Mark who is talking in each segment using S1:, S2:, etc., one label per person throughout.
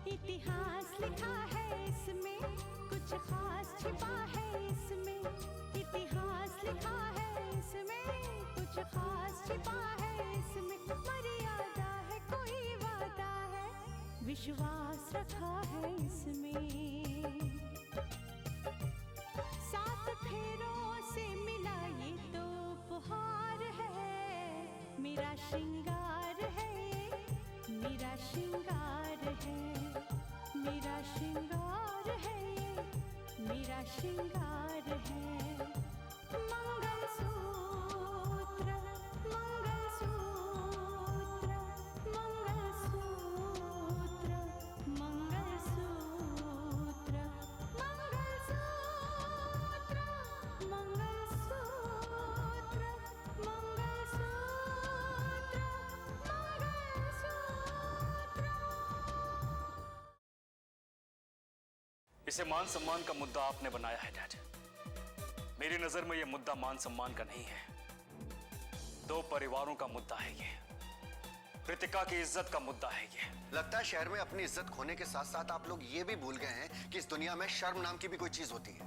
S1: इतिहास लिखा है इसमें, कुछ खास छिपा है इसमें। इतिहास लिखा है इसमें, कुछ खास छिपा है इसमें। मर्यादा है, कोई वादा है, विश्वास रखा है इसमें। सात फेरों से मिला ये तो उपहार है, मेरा श्रृंगार है, मेरा श्रृंगार है, मेरा श्रृंगार है, मेरा श्रृंगार है। मंगलसूत्र, मंगलसूत्र, मंगलसूत्र, मंगलसूत्र, मंगलसूत्र, मंगलसूत्र, मंगलसूत्र।
S2: इसे मान सम्मान का मुद्दा आपने बनाया है डैड। मेरी नजर में यह मुद्दा मान सम्मान का नहीं है, दो परिवारों का मुद्दा है ये। कृतिका की इज्जत का मुद्दा है ये।
S3: लगता है शहर में अपनी इज्जत खोने के साथ साथ आप लोग ये भी भूल गए हैं कि इस दुनिया में शर्म नाम की भी कोई चीज होती है।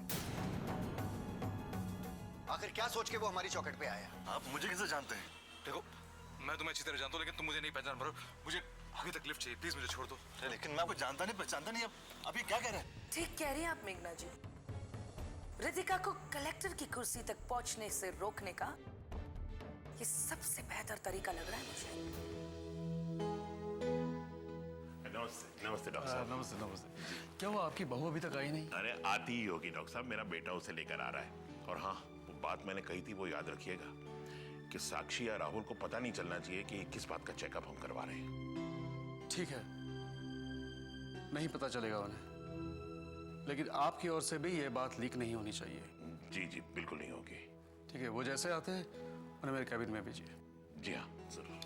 S3: आखिर क्या सोच के वो हमारी चौखट पे आया?
S4: आप मुझे कैसे जानते हैं? देखो, मैं तुम्हें अच्छी तरह जानता हूँ, लेकिन तुम मुझे नहीं पहचान पा रहे हो। मुझे आगे तक लिफ्ट चाहिए, प्लीज मुझे छोड़ दो। लेकिन मैं आपको जानता नहीं, पहचानता नहीं। अब ये क्या कह रहे हैं?
S5: ठीक कह रही हैं आप मेघना जी। रितिका को कलेक्टर की कुर्सी तक पहुंचने से रोकने का ये सबसे बेहतर तरीका लग रहा है मुझे।
S6: नमस्ते नमस्ते डॉक्टर साहब।
S7: नमस्ते नमस्ते। क्या वो आपकी बहू अभी तक आई नहीं?
S6: अरे आती ही होगी डॉक्टर साहब, मेरा बेटा उसे लेकर आ रहा है। और हाँ, वो बात मैंने कही थी वो याद रखिएगा कि साक्षी या राहुल को पता नहीं चलना चाहिए कि किस बात का चेकअप हम करवा रहे हैं।
S7: ठीक है, नहीं पता चलेगा उन्हें, लेकिन आपकी ओर से भी ये बात लीक नहीं होनी चाहिए।
S6: जी जी बिल्कुल नहीं होगी।
S7: ठीक है, वो जैसे आते हैं उन्हें मेरे कैबिन में भेजिए।
S6: जी हाँ जरूर।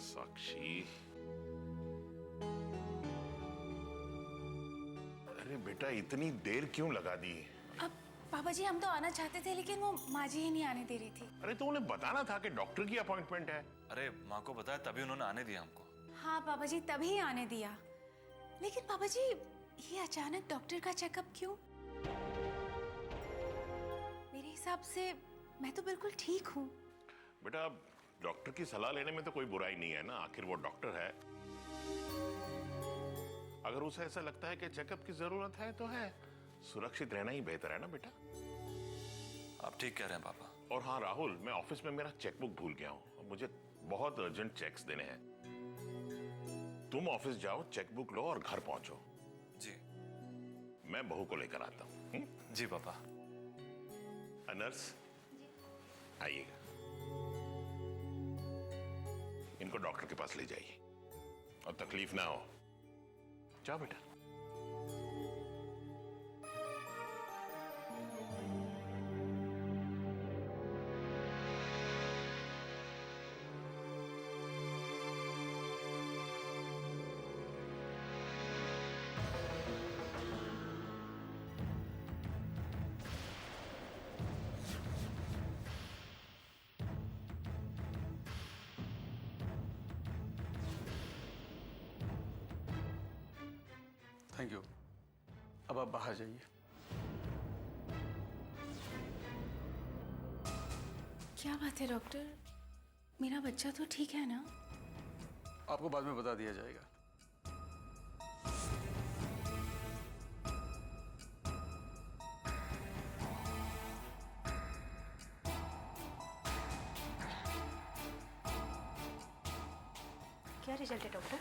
S6: साक्षी, अरे बेटा इतनी देर क्यों लगा दी?
S8: अब पापा जी हम तो आना चाहते थे, लेकिन वो माँ जी ही नहीं आने दे रही थी।
S6: अरे तो उन्हें बताना था कि डॉक्टर की अपॉइंटमेंट है।
S4: अरे माँ को बताया तभी उन्होंने आने दिया हमको।
S8: हाँ पापा जी, तभी आने दिया। लेकिन पापा जी ये अचानक डॉक्टर का चेकअप क्यों? मेरे हिसाब से मैं तो बिल्कुल ठीक हूँ।
S6: बेटा डॉक्टर की सलाह लेने में तो कोई बुराई नहीं है ना, आखिर वो डॉक्टर है। अगर उसे ऐसा लगता है कि चेकअप की जरूरत है तो है, सुरक्षित रहना ही बेहतर है ना बेटा।
S4: आप ठीक कह रहे हैं पापा।
S6: और हाँ राहुल, मैं ऑफिस में मेरा चेकबुक भूल गया हूँ, मुझे बहुत अर्जेंट चेक्स देने हैं। तुम ऑफिस जाओ, चेकबुक लो और घर पहुंचो।
S4: जी।
S6: मैं बहू को लेकर आता हूँ।
S4: जी पापा।
S6: नर्स आइएगा, इनको डॉक्टर के पास ले जाइए और तकलीफ ना हो। जाओ बेटा।
S7: Thank you. अब आप बाहर जाइए।
S8: क्या बात है डॉक्टर, मेरा बच्चा तो ठीक है ना?
S7: आपको बाद में बता दिया जाएगा।
S8: क्या रिजल्ट है डॉक्टर?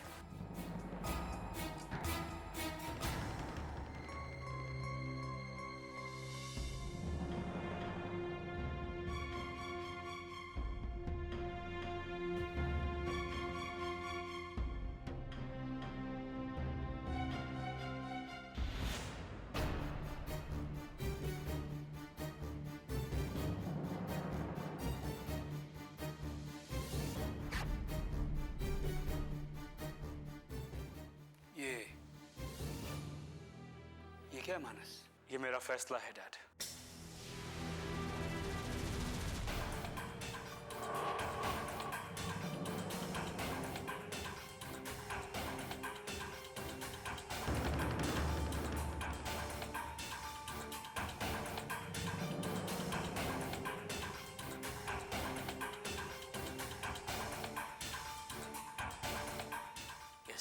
S2: ये क्या है मानस? ये मेरा फैसला है डैड।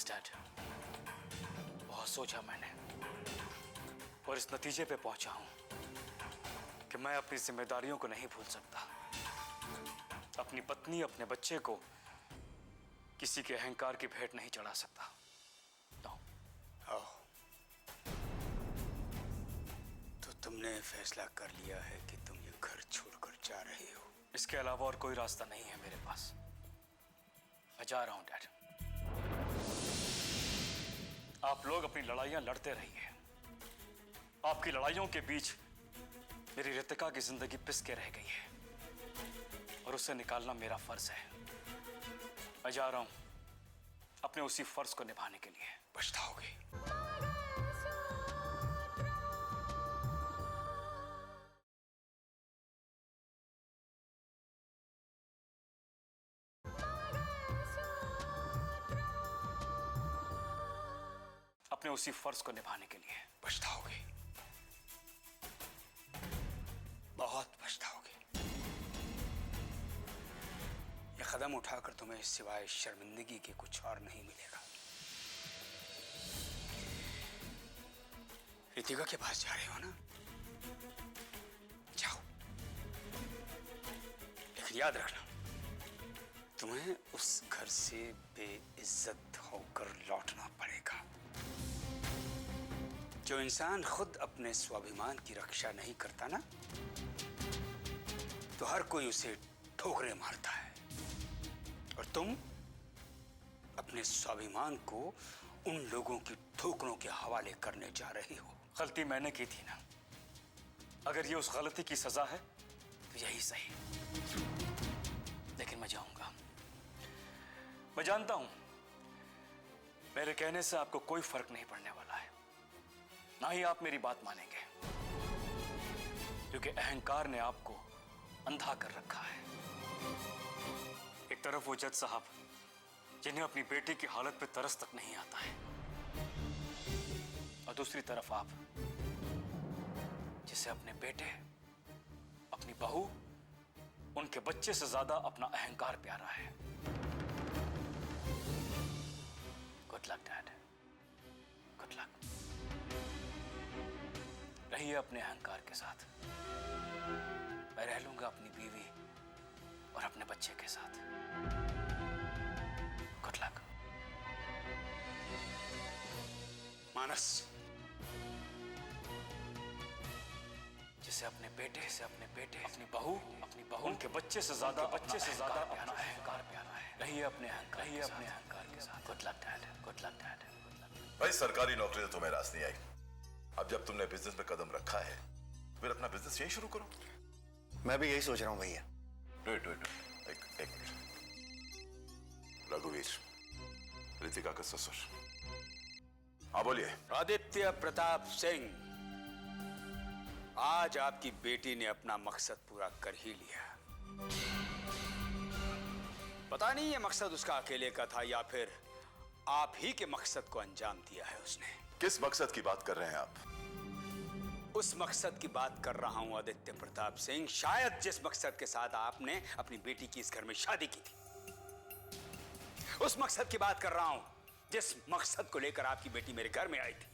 S2: यस डैड, बहुत सोचा मैंने और इस नतीजे पे पहुंचा हूं कि मैं अपनी जिम्मेदारियों को नहीं भूल सकता। अपनी पत्नी, अपने बच्चे को किसी के अहंकार की भेंट नहीं चढ़ा सकता।
S9: तो तुमने फैसला कर लिया है कि तुम ये घर छोड़कर जा रहे हो?
S2: इसके अलावा और कोई रास्ता नहीं है मेरे पास। मैं जा रहा हूं डैड। आप लोग अपनी लड़ाइयां लड़ते रहिए। आपकी लड़ाइयों के बीच मेरी रितिका की जिंदगी पिस के रह गई है और उसे निकालना मेरा फर्ज है। मैं जा रहा हूं अपने उसी फर्ज को निभाने के लिए।
S9: पछताओगे।
S2: अपने उसी फर्ज को निभाने के लिए।
S9: पछताओगे, बहुत पछताओगे। यह कदम उठाकर तुम्हें सिवाय शर्मिंदगी के कुछ और नहीं मिलेगा। रितिका के पास जा रहे हो ना? जाओ, लेकिन याद रखना, तुम्हें उस घर से बेइज्जत होकर लौटना पड़ेगा। जो इंसान खुद अपने स्वाभिमान की रक्षा नहीं करता ना, तो हर कोई उसे ठोकरें मारता है। और तुम अपने स्वाभिमान को उन लोगों की ठोकरों के हवाले करने जा रहे हो।
S2: गलती मैंने की थी ना, अगर ये उस गलती की सजा है तो यही सही। लेकिन मैं जाऊंगा। मैं जानता हूं मेरे कहने से आपको कोई फर्क नहीं पड़ने वाला है, ना ही आप मेरी बात मानेंगे, क्योंकि अहंकार ने आपको अंधा कर रखा है। एक तरफ वो जज साहब जिन्हें अपनी बेटी की हालत पे तरस तक नहीं आता है, और दूसरी तरफ आप जिसे अपने बेटे, अपनी बहू, उनके बच्चे से ज्यादा अपना अहंकार प्यारा है। Good luck dad, good luck. रहिए अपने अहंकार के साथ। मैं रह लूंगा अपनी बीवी और अपने बच्चे के साथ। Good luck.
S9: मानस,
S2: जिसे अपने बेटे से अपनी बहू, उनके बच्चे से ज्यादा अपना अहंकार प्यारा है। रहिए अपने अहंकार के साथ। Good luck dad, good luck dad.
S10: भाई सरकारी नौकरी तो तुम्हें रास नहीं आई। अब जब तुमने बिजनेस में कदम रखा है, फिर अपना बिजनेस यही शुरू करो।
S3: मैं भी यही सोच रहा हूँ भैया।
S10: वेट एक मिनट। रघुवीर, रितिका का ससुर। हाँ बोलिए।
S9: आदित्य प्रताप सिंह, आज आपकी बेटी ने अपना मकसद पूरा कर ही लिया। पता नहीं ये मकसद उसका अकेले का था या फिर आप ही के मकसद को अंजाम दिया है उसने।
S10: किस मकसद की बात कर रहे हैं आप?
S9: उस मकसद की बात कर रहा हूं आदित्य प्रताप सिंह, शायद जिस मकसद के साथ आपने अपनी बेटी की इस घर में शादी की थी। उस मकसद की बात कर रहा हूं जिस मकसद को लेकर आपकी बेटी मेरे घर में आई थी,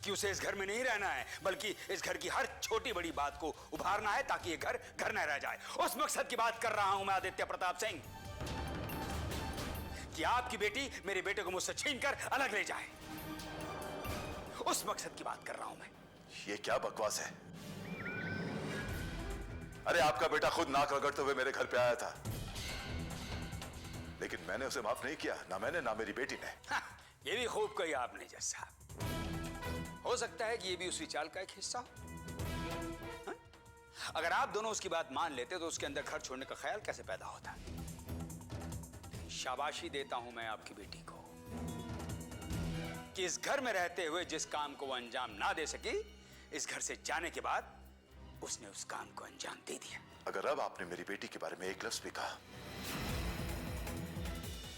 S9: कि उसे इस घर में नहीं रहना है, बल्कि इस घर की हर छोटी बड़ी बात को उभारना है ताकि ये घर घर न रह जाए। उस मकसद की बात कर रहा हूं मैं आदित्य प्रताप सिंह, कि आपकी बेटी मेरे बेटे को मुझसे छीनकर अलग ले जाए। उस मकसद की बात कर रहा हूं मैं।
S10: ये क्या बकवास है? अरे आपका बेटा खुद नाक रगड़ते हुए मेरे घर पे आया था, लेकिन मैंने उसे माफ नहीं किया, ना मैंने ना मेरी बेटी ने।
S9: हाँ, ये भी खूब कही आपने जज साहब। हो सकता है कि ये भी उसी चाल का एक हिस्सा हो। हाँ? अगर आप दोनों उसकी बात मान लेते तो उसके अंदर घर छोड़ने का ख्याल कैसे पैदा होता? शाबाशी देता हूं मैं आपकी बेटी को कि इस घर में रहते हुए जिस काम को वो अंजाम ना दे सकी, इस घर से जाने के बाद उसने उस काम को अंजाम दे दिया।
S10: अगर अब आपने मेरी बेटी के बारे में एक लफ्ज भी कहा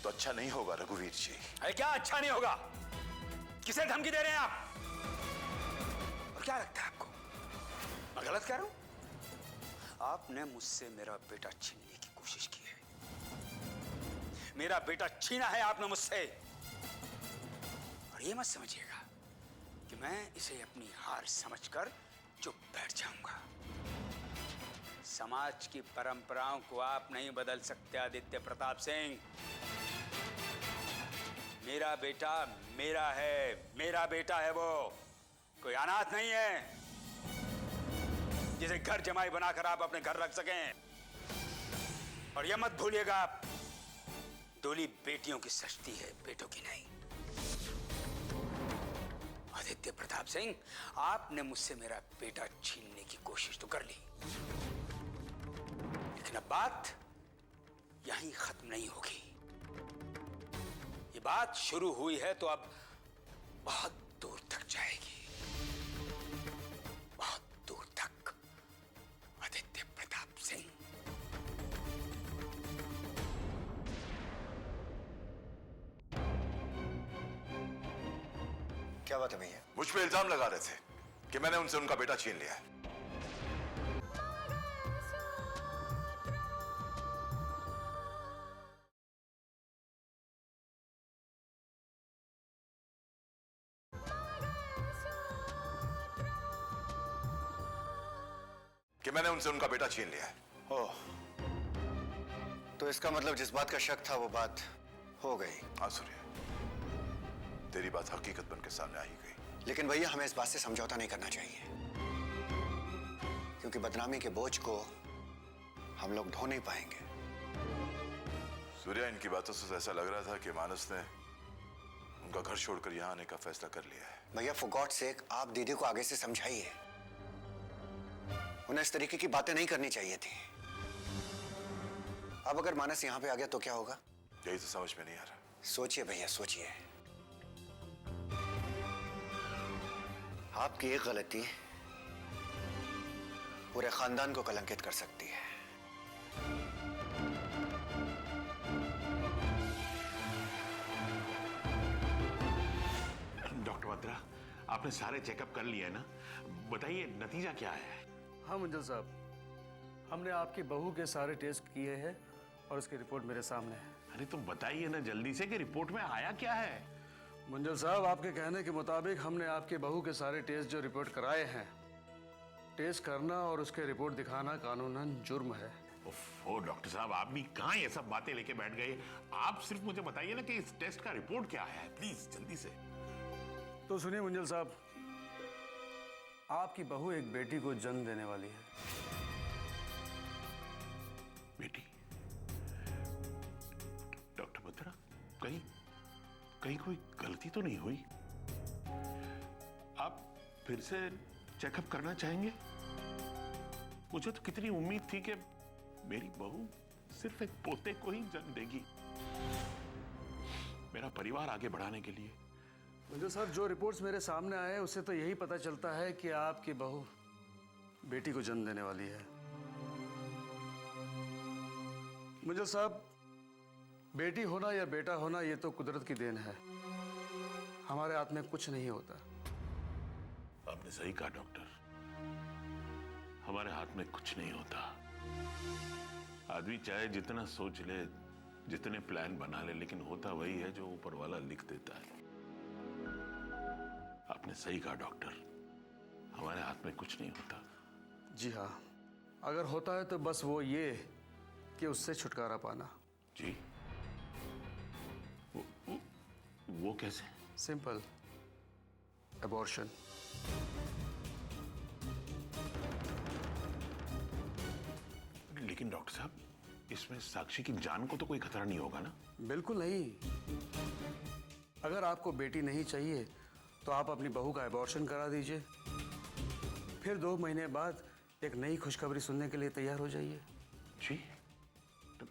S10: तो अच्छा नहीं होगा रघुवीर जी।
S9: अरे क्या अच्छा नहीं होगा? किसे धमकी दे रहे हैं आप? और क्या लगता है आपको मैं गलत कह रहा हूं? आपने मुझसे मेरा बेटा छीनने की कोशिश की है। मेरा बेटा छीना है आपने मुझसे। और ये मत समझिएगा कि मैं इसे अपनी हार समझकर चुप बैठ जाऊंगा। समाज की परंपराओं को आप नहीं बदल सकते आदित्य प्रताप सिंह। मेरा बेटा मेरा है वो, कोई अनाथ नहीं है जिसे घर जमाई बनाकर आप अपने घर रख सकें। और यह मत भूलिएगा, आप डोली बेटियों की सजती है, बेटों की नहीं। आदित्य प्रताप सिंह, आपने मुझसे मेरा बेटा छीनने की कोशिश तो कर ली, लेकिन अब बात यहीं खत्म नहीं होगी। ये बात शुरू हुई है तो अब बहुत दूर तक जाएगी, बहुत दूर तक। आदित्य प्रताप सिंह।
S3: क्या बात है भैया?
S10: मुझ पे इल्जाम लगा रहे थे कि मैंने उनसे उनका बेटा छीन लिया है। कि मैंने उनसे उनका बेटा छीन लिया है।
S3: ओह, तो इसका मतलब जिस बात का शक था वो बात हो गई।
S10: हाँ सूर्य, तेरी बात हकीकत बनकर सामने आ ही गई।
S3: लेकिन भैया हमें इस बात से समझौता नहीं करना चाहिए, क्योंकि बदनामी के बोझ को हम लोग ढो नहीं पाएंगे।
S10: सूर्या, इनकी बातों से ऐसा लग रहा था कि मानस ने उनका घर छोड़कर यहाँ आने का फैसला कर लिया है।
S3: भैया फॉर गॉड सेक आप दीदी को आगे से समझाइए, उन्हें इस तरीके की बातें नहीं करनी चाहिए थी। अब अगर मानस यहाँ पे आ गया तो क्या होगा?
S10: यही तो समझ में नहीं आ रहा।
S3: सोचिए भैया सोचिए, आपकी एक गलती पूरे खानदान को कलंकित कर सकती है।
S6: डॉक्टर बत्रा, आपने सारे चेकअप कर लिए ना, बताइए नतीजा क्या है?
S7: हाँ मंजल साहब, हमने आपकी बहू के सारे टेस्ट किए हैं और उसकी रिपोर्ट मेरे सामने है।
S6: अरे तो बताइए ना जल्दी से कि रिपोर्ट में आया क्या है?
S7: मंजल साहब, आपके कहने के मुताबिक हमने आपकी बहू के सारे टेस्ट जो रिपोर्ट कराए हैं, टेस्ट करना और उसके रिपोर्ट दिखाना कानूनन जुर्म है।
S6: ओफो डॉक्टर साहब, आप भी कहाँ ये सब बातें लेके बैठ गए? आप सिर्फ मुझे बताइए ना कि इस टेस्ट का रिपोर्ट क्या है, प्लीज जल्दी से।
S7: तो सुनिए मंजल साहब, आपकी बहू एक बेटी को जन्म देने वाली है।
S6: बेटी? डॉक्टर बत्रा, कहीं कोई गलती तो नहीं हुई? आप फिर से चेकअप करना चाहेंगे? मुझे तो कितनी उम्मीद थी कि मेरी बहू सिर्फ एक पोते को ही जन्म देगी, मेरा परिवार आगे बढ़ाने के लिए।
S7: मंजल साहब, जो रिपोर्ट्स मेरे सामने आए उससे तो यही पता चलता है कि आपकी बहू बेटी को जन्म देने वाली है। मंजल साहब, बेटी होना या बेटा होना ये तो कुदरत की देन है, हमारे हाथ में कुछ नहीं होता।
S6: आपने सही कहा डॉक्टर, हमारे हाथ में कुछ नहीं होता। आदमी चाहे जितना सोच ले, जितने प्लान बना ले, लेकिन होता वही है जो ऊपर वाला लिख देता है। आपने सही कहा डॉक्टर, हमारे हाथ में कुछ नहीं होता।
S7: जी हाँ, अगर होता है तो बस वो ये कि उससे छुटकारा पाना।
S6: जी? वो कैसे?
S7: Simple, abortion.
S6: लेकिन डॉक्टर साहब, इसमें साक्षी की जान को तो कोई खतरा नहीं होगा ना?
S7: बिल्कुल नहीं। अगर आपको बेटी नहीं चाहिए तो आप अपनी बहू का एबॉर्शन करा दीजिए, फिर 2 महीने बाद एक नई खुशखबरी सुनने के लिए तैयार हो जाइए।
S6: जी? तो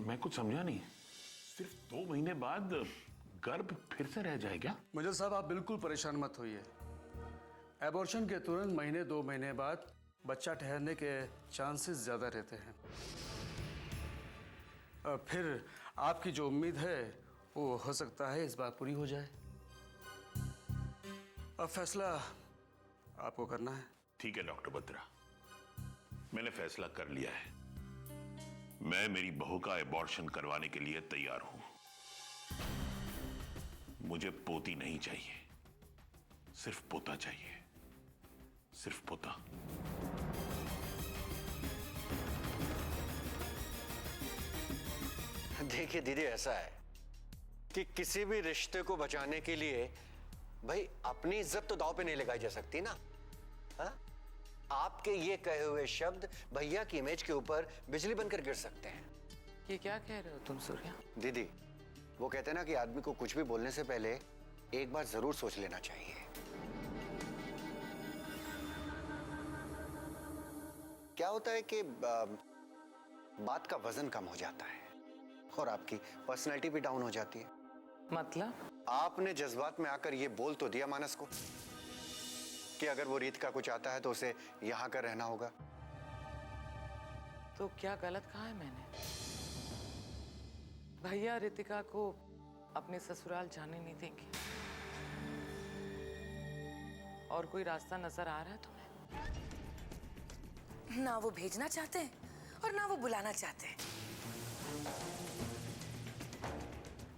S6: मैं कुछ समझा नहीं। सिर्फ 2 महीने बाद गर्भ फिर से रह जाएगा?
S7: मुझे साहब, आप बिल्कुल परेशान मत होइए। एबॉर्शन के तुरंत महीने 2 महीने बाद बच्चा ठहरने के चांसेस ज्यादा रहते हैं। फिर आपकी जो उम्मीद है वो हो सकता है इस बार पूरी हो जाए। अब फैसला आपको करना है।
S6: ठीक है डॉक्टर बत्रा, मैंने फैसला कर लिया है। मैं मेरी बहू का एबॉर्शन करवाने के लिए तैयार हूं। मुझे पोती नहीं चाहिए, सिर्फ पोता चाहिए, सिर्फ पोता।
S3: देखिए दीदी, ऐसा है कि किसी भी रिश्ते को बचाने के लिए भाई अपनी इज्जत तो दांव पे नहीं लगाई जा सकती ना। हा? आपके ये कहे हुए शब्द भैया की इमेज के ऊपर बिजली बनकर गिर सकते हैं।
S5: ये क्या कह रहे हो तुम सूर्या?
S3: दीदी, वो कहते हैं ना कि आदमी को कुछ भी बोलने से पहले एक बार जरूर सोच लेना चाहिए। क्या होता है कि बात का वजन कम हो जाता है और आपकी पर्सनैलिटी भी डाउन हो जाती है।
S5: मतलब?
S3: आपने जज्बात में आकर ये बोल तो दिया मानस को कि अगर वो रीत का कुछ आता है तो उसे यहां का रहना होगा।
S5: तो क्या गलत कहा है मैंने? भैया रितिका को अपने ससुराल जाने नहीं देंगे। और कोई रास्ता नजर आ रहा है तुम्हें? ना वो भेजना चाहते हैं और ना वो बुलाना चाहते हैं।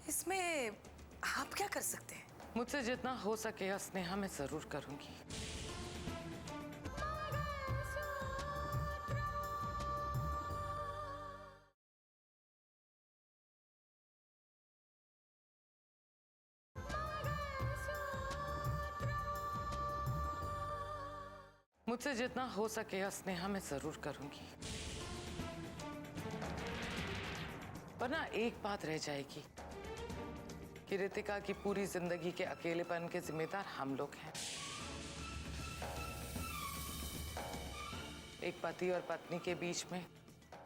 S5: इसमें आप क्या कर सकते हैं? मुझसे जितना हो सके स्नेहा मैं जरूर करूंगी। मुझसे जितना हो सके स्नेहा मैं जरूर करूंगी। पर ना एक बात रह जाएगी कि रितिका की पूरी जिंदगी के अकेलेपन के जिम्मेदार हम लोग हैं। एक पति और पत्नी के बीच में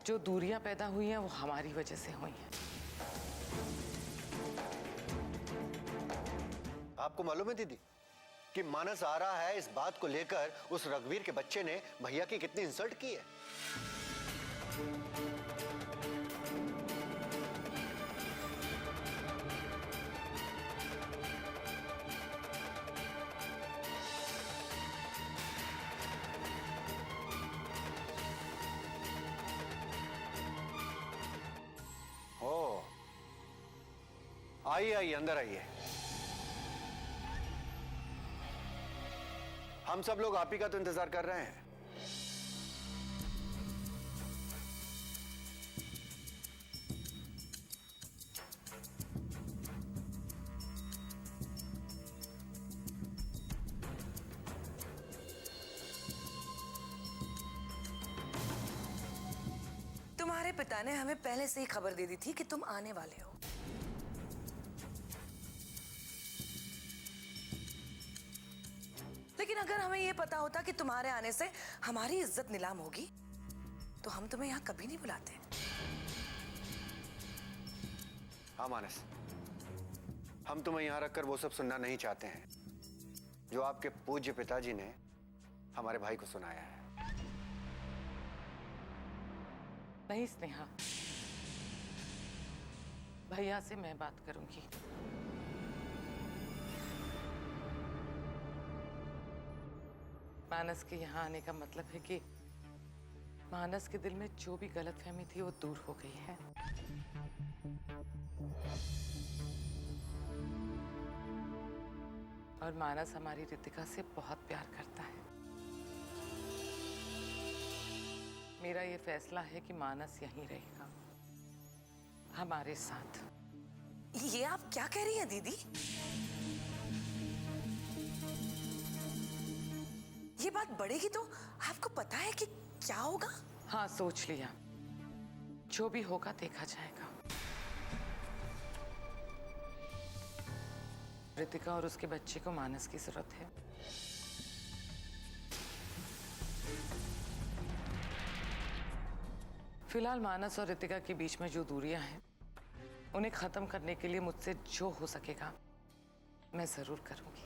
S5: जो दूरियां पैदा हुई हैं वो हमारी वजह से हुई हैं।
S3: आपको मालूम है दीदी कि मानस आ रहा है इस बात को लेकर उस रघुवीर के बच्चे ने भैया की कितनी इंसल्ट की है। ओ, आइए आइए, अंदर आइए। हम सब लोग आप ही का तो इंतजार कर रहे हैं।
S5: तुम्हारे पिता ने हमें पहले से ही खबर दे दी थी कि तुम आने वाले हो। लेकिन अगर हमें यह पता होता कि तुम्हारे आने से हमारी इज्जत नीलाम होगी तो हम तुम्हें यहां कभी नहीं बुलाते।
S3: हाँ मानस, हम तुम्हें यहां रखकर वो सब सुनना नहीं चाहते हैं जो आपके पूज्य पिताजी ने हमारे भाई को सुनाया है।
S5: नहीं स्नेहा, भैया से मैं बात करूंगी। मानस के यहाँ आने का मतलब है कि मानस के दिल में जो भी गलतफहमी थी वो दूर हो गई है। और मानस हमारी रितिका से बहुत प्यार करता है। मेरा ये फैसला है कि मानस यहीं रहेगा हमारे साथ। ये आप क्या कह रही हैं दीदी? ये बात बढ़ेगी तो आपको पता है कि क्या होगा? हाँ, सोच लिया। जो भी होगा देखा जाएगा। रितिका और उसके बच्चे को मानस की जरूरत है। फिलहाल मानस और रितिका के बीच में जो दूरियां हैं उन्हें खत्म करने के लिए मुझसे जो हो सकेगा मैं जरूर करूंगी।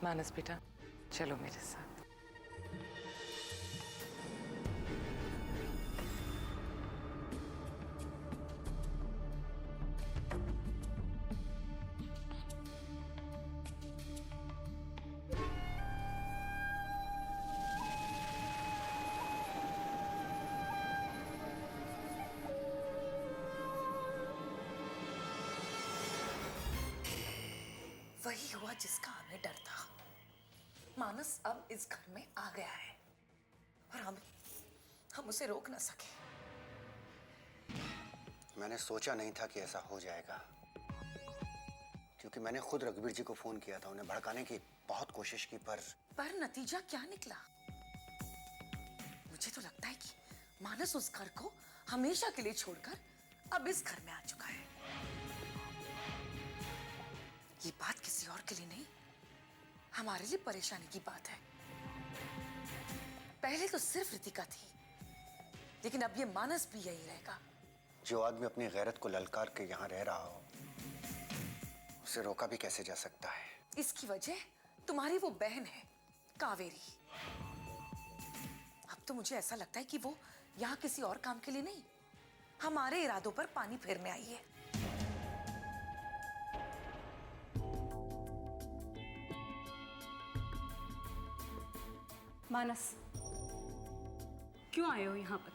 S5: मानस बेटा, चलो मेरे साथ। वही हुआ जिसका हमें डर था। मानस अब इस घर में आ गया है और हम उसे रोक ना सके।
S3: मैंने सोचा नहीं था कि ऐसा हो जाएगा, क्योंकि मैंने खुद रघुवीर जी को फोन किया था, उन्हें भड़काने की बहुत कोशिश की, पर
S5: नतीजा क्या निकला? मुझे तो लगता है कि मानस उस घर को हमेशा के लिए छोड़कर अब इस घर में आ चुका है। ये बात किसी और के लिए नहीं, हमारे लिए परेशानी की बात है। पहले तो सिर्फ रितिका थी, लेकिन अब ये मानस भी यही रहेगा।
S3: जो आदमी अपनी गैरत को ललकार के यहाँ रह रहा हो, उसे रोका भी कैसे जा सकता है?
S5: इसकी वजह तुम्हारी वो बहन है कावेरी। अब तो मुझे ऐसा लगता है कि वो यहाँ किसी और काम के लिए नहीं, हमारे इरादों पर पानी फेरने आई है।
S11: मानस, क्यों आए हो यहाँ पर?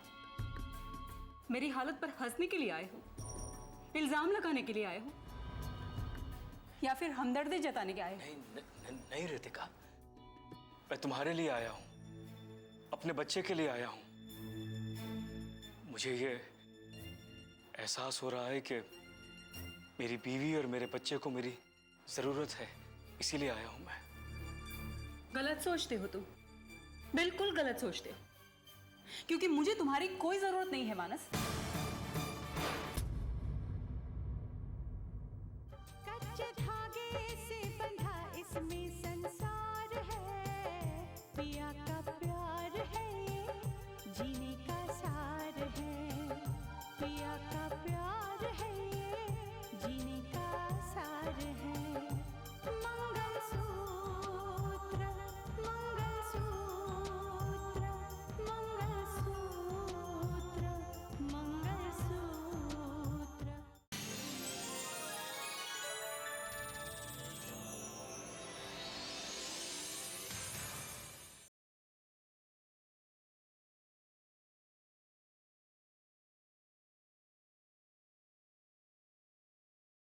S11: मेरी हालत पर हंसने के लिए आए हो? इल्जाम लगाने के लिए आए हो? या फिर हमदर्दी जताने के आए हो?
S2: नहीं रितिका, मैं तुम्हारे लिए आया हूं, अपने बच्चे के लिए आया हूं। मुझे ये एहसास हो रहा है कि मेरी बीवी और मेरे बच्चे को मेरी जरूरत है, इसीलिए आया हूं मैं।
S11: गलत सोचते हो तुम, बिल्कुल गलत सोचते हो, क्योंकि मुझे तुम्हारी कोई जरूरत नहीं है मानस।